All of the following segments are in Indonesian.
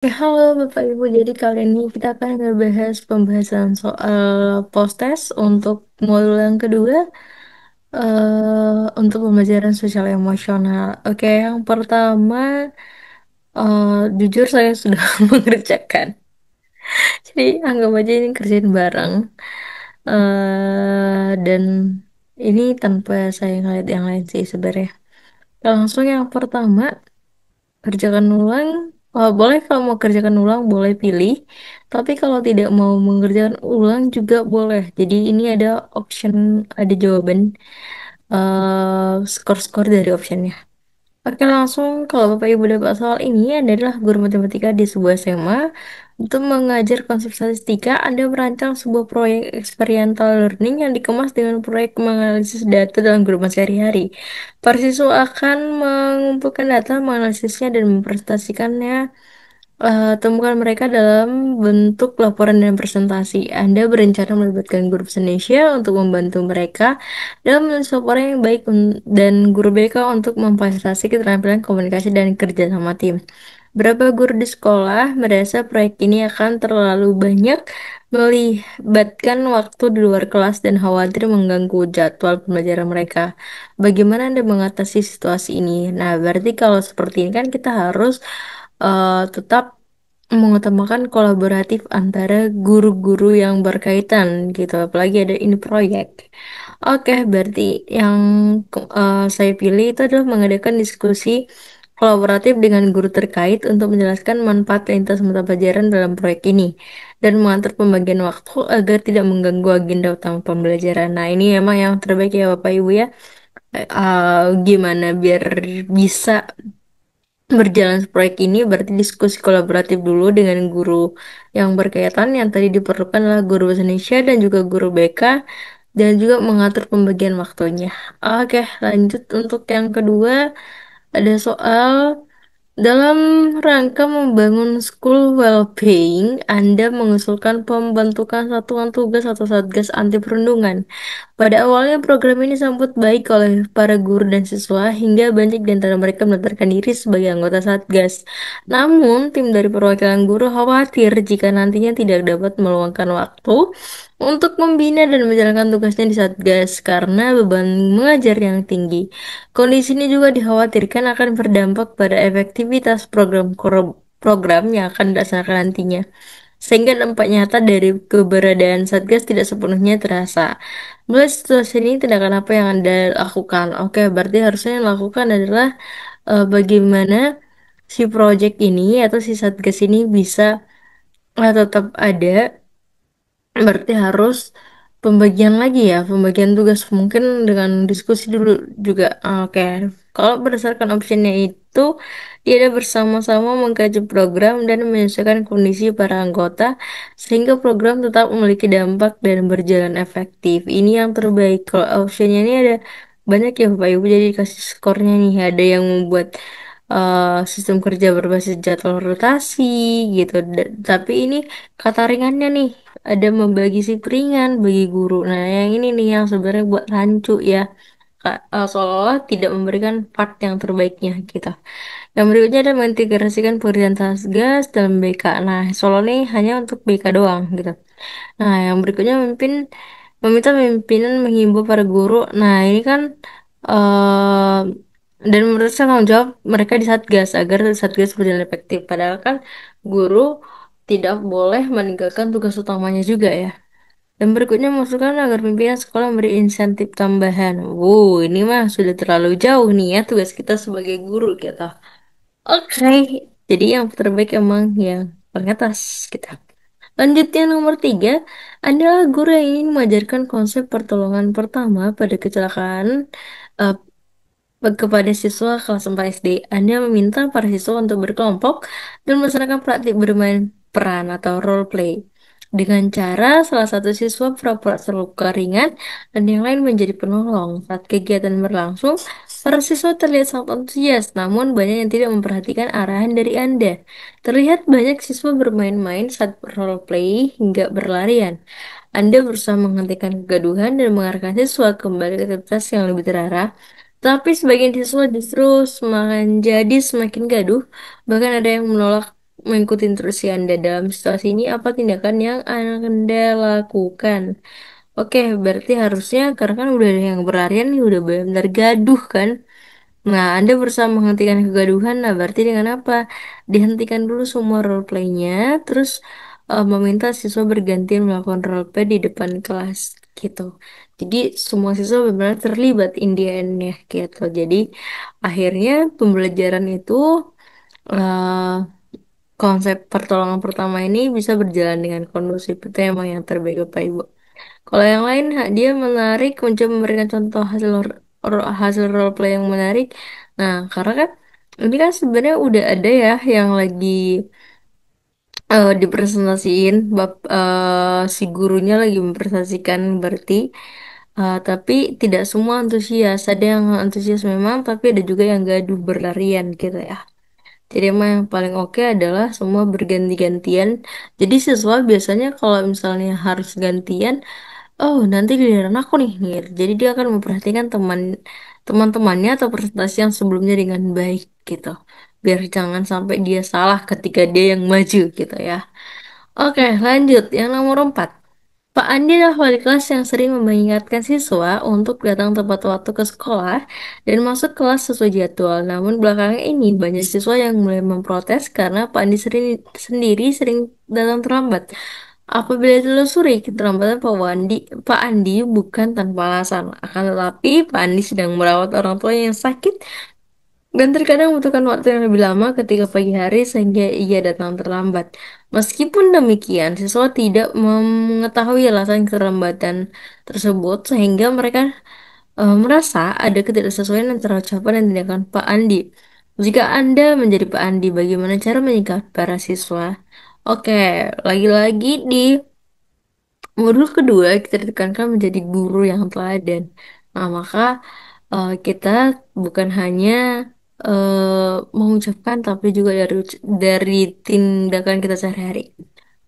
Halo Bapak Ibu, jadi kali ini kita akan ngebahas pembahasan soal post-test untuk modul yang kedua untuk pembelajaran sosial emosional. Oke, yang pertama, jujur saya sudah mengerjakan. Jadi anggap aja ini kerjain bareng. Dan ini tanpa saya ngeliat yang lain sih sebenarnya. Langsung yang pertama, kerjakan ulang. Oh, boleh kalau mau kerjakan ulang boleh pilih. Tapi kalau tidak mau mengerjakan ulang juga boleh. Jadi ini ada option, ada jawaban skor-skor dari optionnya. Oke, langsung kalau Bapak Ibu dapat soal ini adalah guru matematika di sebuah SMA. Untuk mengajar konsep statistika, Anda merancang sebuah proyek experiential learning yang dikemas dengan proyek menganalisis data dalam kehidupan sehari-hari. Para siswa akan mengumpulkan data, menganalisisnya, dan mempresentasikannya temukan mereka dalam bentuk laporan dan presentasi. Anda berencana melibatkan guru bahasa Indonesia untuk membantu mereka dalam menulis laporan yang baik dan guru BK untuk memfasilitasi keterampilan komunikasi dan kerja sama tim. Berapa guru di sekolah merasa proyek ini akan terlalu banyak melibatkan waktu di luar kelas dan khawatir mengganggu jadwal pembelajaran mereka. Bagaimana Anda mengatasi situasi ini? Nah, berarti kalau seperti ini kan kita harus tetap mengutamakan kolaboratif antara guru-guru yang berkaitan gitu, apalagi ada ini proyek. Oke, berarti yang saya pilih itu adalah mengadakan diskusi kolaboratif dengan guru terkait untuk menjelaskan manfaat lintas mata pelajaran dalam proyek ini dan mengatur pembagian waktu agar tidak mengganggu agenda utama pembelajaran. Nah, ini emang yang terbaik ya Bapak Ibu ya. Gimana biar bisa berjalan proyek ini berarti diskusi kolaboratif dulu dengan guru yang berkaitan yang tadi diperlukan adalah guru bahasa Indonesia dan juga guru BK dan juga mengatur pembagian waktunya. Oke, lanjut untuk yang kedua ada soal dalam rangka membangun school well-being, Anda mengusulkan pembentukan satuan tugas atau satgas anti perundungan. Pada awalnya program ini disambut baik oleh para guru dan siswa hingga banyak di antara mereka mendaftarkan diri sebagai anggota Satgas. Namun, tim dari perwakilan guru khawatir jika nantinya tidak dapat meluangkan waktu untuk membina dan menjalankan tugasnya di Satgas karena beban mengajar yang tinggi. Kondisi ini juga dikhawatirkan akan berdampak pada efektivitas program yang akan dilaksanakan nantinya sehingga dampak nyata dari keberadaan Satgas tidak sepenuhnya terasa. Melihat situasi ini, tindakan apa yang Anda lakukan? Oke, berarti harusnya yang lakukan adalah bagaimana si project ini atau si Satgas ini bisa tetap ada. Berarti harus pembagian lagi ya, pembagian tugas mungkin dengan diskusi dulu juga. Oke, kalau berdasarkan optionnya itu, dia ada bersama-sama mengkaji program dan menyesuaikan kondisi para anggota sehingga program tetap memiliki dampak dan berjalan efektif. Ini yang terbaik. Kalau optionnya ini ada banyak ya Bapak Ibu, jadi kasih skornya nih. Ada yang membuat sistem kerja berbasis jadwal rotasi gitu. Tapi ini kata ringannya nih ada membagi shift ringan bagi guru. Nah, yang ini nih yang sebenarnya buat rancu ya. Seolah-olah tidak memberikan part yang terbaiknya gitu. Yang berikutnya ada mengintegrasikan pekerjaan gas dalam BK. Nah, soalnya nih hanya untuk BK doang gitu. Nah, yang berikutnya meminta pimpinan menghimbau para guru. Nah, ini kan eh dan menurut saya tanggung jawab mereka di Satgas agar Satgas berjalan efektif. Padahal kan guru tidak boleh meninggalkan tugas utamanya juga ya. Dan berikutnya masukkan agar pimpinan sekolah memberi insentif tambahan. Wow, ini mah sudah terlalu jauh nih ya tugas kita sebagai guru gitu. Oke, jadi yang terbaik emang yang paling atas kita. Lanjutnya nomor tiga adalah guru yang ingin mengajarkan konsep pertolongan pertama pada kecelakaan eh, kepada siswa kelas 4 SD. Anda meminta para siswa untuk berkelompok dan melaksanakan praktik bermain peran atau role play. Dengan cara salah satu siswa pura-pura terluka ringan dan yang lain menjadi penolong. Saat kegiatan berlangsung, para siswa terlihat sangat antusias, namun banyak yang tidak memperhatikan arahan dari Anda. Terlihat banyak siswa bermain-main saat role play hingga berlarian. Anda berusaha menghentikan kegaduhan dan mengarahkan siswa kembali ke aktivitas yang lebih terarah, tapi sebagian siswa justru semakin jadi semakin gaduh, bahkan ada yang menolak mengikuti instruksi Anda dalam situasi ini, apa tindakan yang Anda lakukan? Oke, berarti harusnya karena kan udah ada yang berlarian nih, udah benar-benar gaduh kan. Nah, Anda berusaha menghentikan kegaduhan, nah berarti dengan apa? Dihentikan dulu semua role play-nya, terus meminta siswa bergantian melakukan role play di depan kelas gitu. Jadi semua siswa benar-benar terlibat in the end-nya gitu. Jadi akhirnya pembelajaran itu eh, konsep pertolongan pertama ini bisa berjalan dengan kondusif. Itu emang yang terbaik Bapak Ibu. Kalau yang lain, dia menarik mencoba memberikan contoh hasil role play yang menarik. Nah, karena kan ini kan sebenarnya udah ada ya yang lagi dipresentasiin, si gurunya lagi mempresentasikan berarti, tapi tidak semua antusias. Ada yang antusias memang, tapi ada juga yang gaduh berlarian gitu ya. Jadi emang yang paling oke adalah semua berganti-gantian. Jadi siswa biasanya kalau misalnya harus gantian, oh nanti giliran aku nih, gitu. Jadi dia akan memperhatikan teman-temannya atau presentasi yang sebelumnya dengan baik gitu. Biar jangan sampai dia salah ketika dia yang maju gitu ya. Oke, lanjut. Yang nomor 4. Pak Andi adalah wali kelas yang sering mengingatkan siswa untuk datang tepat waktu ke sekolah dan masuk kelas sesuai jadwal. Namun belakangan ini banyak siswa yang mulai memprotes karena Pak Andi sendiri sering datang terlambat. Apabila ditelusuri keterlambatan Pak Andi bukan tanpa alasan. Akan tetapi Pak Andi sedang merawat orang tua yang sakit dan terkadang membutuhkan waktu yang lebih lama ketika pagi hari sehingga ia datang terlambat. Meskipun demikian, siswa tidak mengetahui alasan keterlambatan tersebut sehingga mereka merasa ada ketidaksesuaian antara ucapan dan tindakan Pak Andi. Jika Anda menjadi Pak Andi, bagaimana cara menyikapi para siswa? Oke, lagi-lagi di modul kedua kita ditekankan menjadi guru yang teladan. Nah, maka kita bukan hanya mengucapkan tapi juga dari tindakan kita sehari-hari.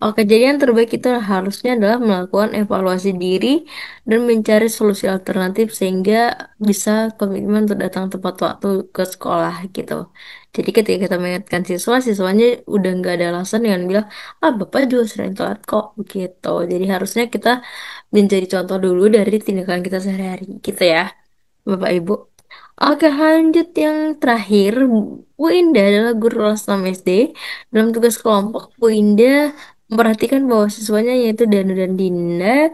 Oke, jadi yang terbaik itu harusnya adalah melakukan evaluasi diri dan mencari solusi alternatif sehingga bisa komitmen untuk datang tepat waktu ke sekolah gitu. Jadi ketika kita mengingatkan siswa, siswanya udah nggak ada alasan dengan bilang, ah bapak juga sering telat kok gitu. Jadi harusnya kita menjadi contoh dulu dari tindakan kita sehari-hari gitu ya, Bapak Ibu. Oke, lanjut yang terakhir. Bu Indah adalah guru kelas 6 SD. Dalam tugas kelompok, Bu Indah memperhatikan bahwa siswanya yaitu Danu dan Dinda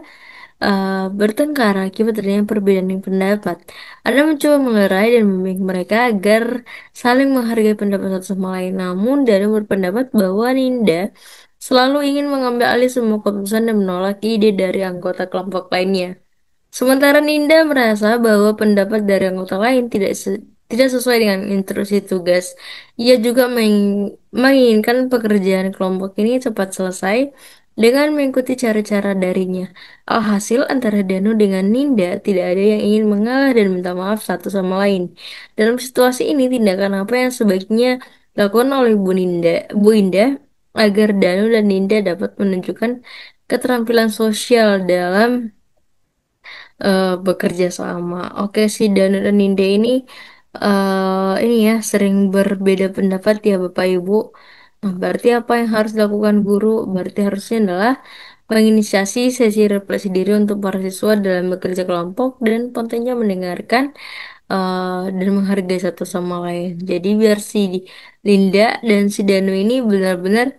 bertengkar akibat adanya perbedaan pendapat. Anda mencoba melerai dan membimbing mereka agar saling menghargai pendapat satu sama lain. Namun, Danu berpendapat bahwa Ninda selalu ingin mengambil alih semua keputusan dan menolak ide dari anggota kelompok lainnya. Sementara Ninda merasa bahwa pendapat dari anggota lain tidak sesuai dengan instruksi tugas. Ia juga menginginkan pekerjaan kelompok ini cepat selesai dengan mengikuti cara-cara darinya. Alhasil antara Danu dengan Ninda tidak ada yang ingin mengalah dan minta maaf satu sama lain. Dalam situasi ini tindakan apa yang sebaiknya dilakukan oleh Bu Indah agar Danu dan Ninda dapat menunjukkan keterampilan sosial dalam bekerja sama. Oke sih Danu dan Ninde ini ya sering berbeda pendapat ya Bapak Ibu. Nah, berarti apa yang harus dilakukan guru? Berarti harusnya adalah menginisiasi sesi refleksi diri untuk para siswa dalam bekerja kelompok dan pentingnya mendengarkan dan menghargai satu sama lain. Jadi biar si Linda dan si Danu ini benar-benar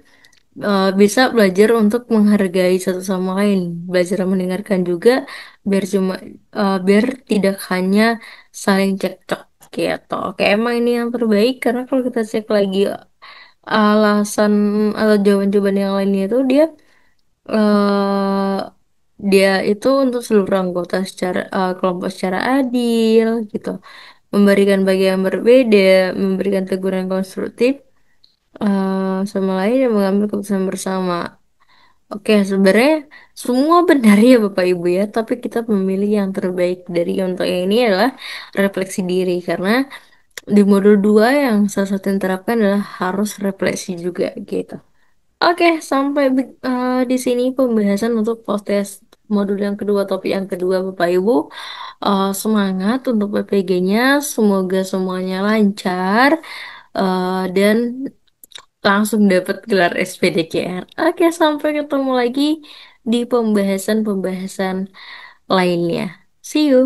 bisa belajar untuk menghargai satu sama lain, belajar mendengarkan juga, biar tidak hanya saling cekcok gitu. Oke, emang ini yang terbaik karena kalau kita cek lagi alasan atau jawaban-jawaban yang lainnya itu eh, dia itu untuk seluruh anggota kelompok secara adil gitu, memberikan bagian yang berbeda, memberikan teguran konstruktif sama lain dan mengambil keputusan bersama. Oke, sebenarnya semua benar ya Bapak Ibu ya, tapi kita memilih yang terbaik dari untuk yang ini adalah refleksi diri karena di modul 2 yang salah satu yang diterapkan adalah harus refleksi juga gitu. Oke, sampai di sini pembahasan untuk post-test modul yang kedua, topik yang kedua Bapak Ibu. Semangat untuk PPG-nya, semoga semuanya lancar dan langsung dapat gelar SPDKR. Oke, sampai ketemu lagi di pembahasan-pembahasan lainnya. See you.